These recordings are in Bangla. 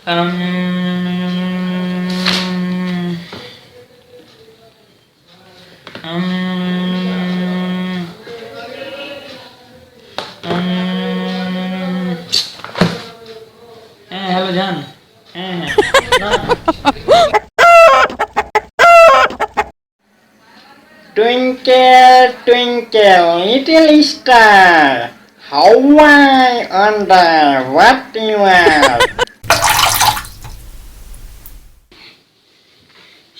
Um, um, হ্যালো জান। হ্যাঁ হ্যাঁ না। Twinkle, twinkle, little star, how I wonder what you are.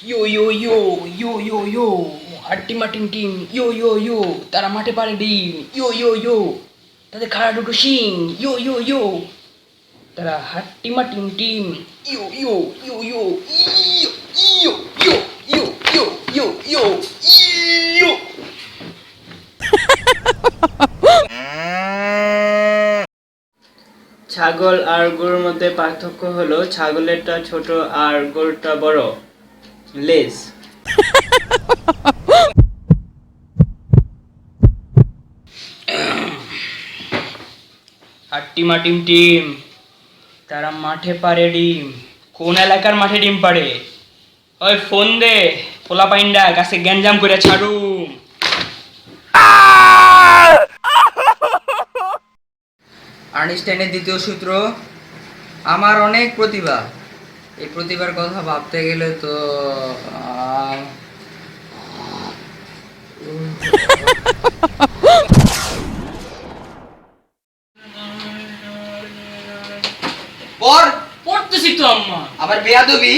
Yo yo yo yo yo yo হাট্টিমা টিম টিম ইয়ো ইয়ো ইয়ো তারা মাঠে পারে ডিম ইয়ো ইয়ো ইয়ো তাদের খাড়া দুটো শিং ইয়ো ইয়ো ইয়ো তারা হাট্টিমা টিম টিম yo yo yo yo yo yo yo yo yo yo yo ইয়ো। ছাগল আর গরুর মধ্যে পার্থক্য হলো ছাগলেরটা ছোট আর গরুরটা বড়। লেজ। হাট্টিমা টিম টিম তারা মাঠে পারে ডিম। কোন এলাকার মাঠে ডিম পাড়ে? ওই ফোন দে পোলা পাইন্ডা গাছে গ্যাঞ্জাম করে ছাড়ুম। আর্নস্টাইনের দ্বিতীয় সূত্র, আমার অনেক প্রতিভা। এই প্রতিভার কথা ভাবতে গেলে তো পর পড়তেছি তো আম্মা। আবার বেয়াদবি।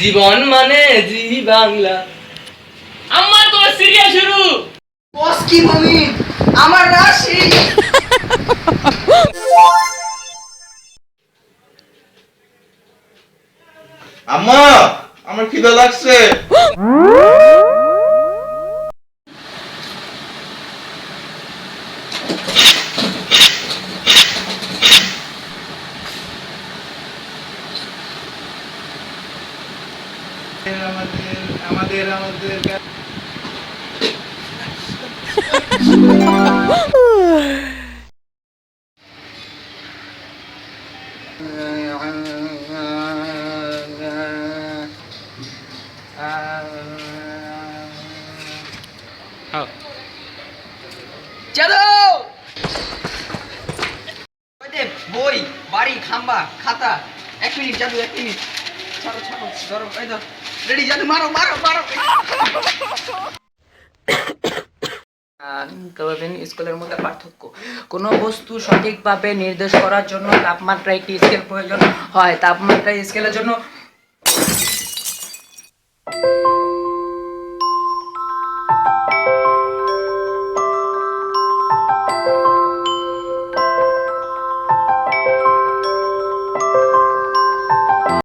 জীবন মানে জি বাংলা। আম্মা তোমার সিরিয়াল শুরু। বস কি মমি, আমার রাশি। আম্মা, আমার খিদা লাগছে। আমাদের চলো বই, বাড়ি, খাম্বা, খাতা। 1 মিনিট জাদু, 1 মিনিট। ছাড়ো ছাড়ো, ধরো, এই ধর। রেডি জাদু, মারো মারো মারো। স্কুলের মধ্যে পার্থক্য। কোনো বস্তু সঠিকভাবে নির্দেশ করার জন্য তাপমাত্রা একটি স্কেল প্রয়োজন হয়। তাপমাত্রা স্কেলের জন্য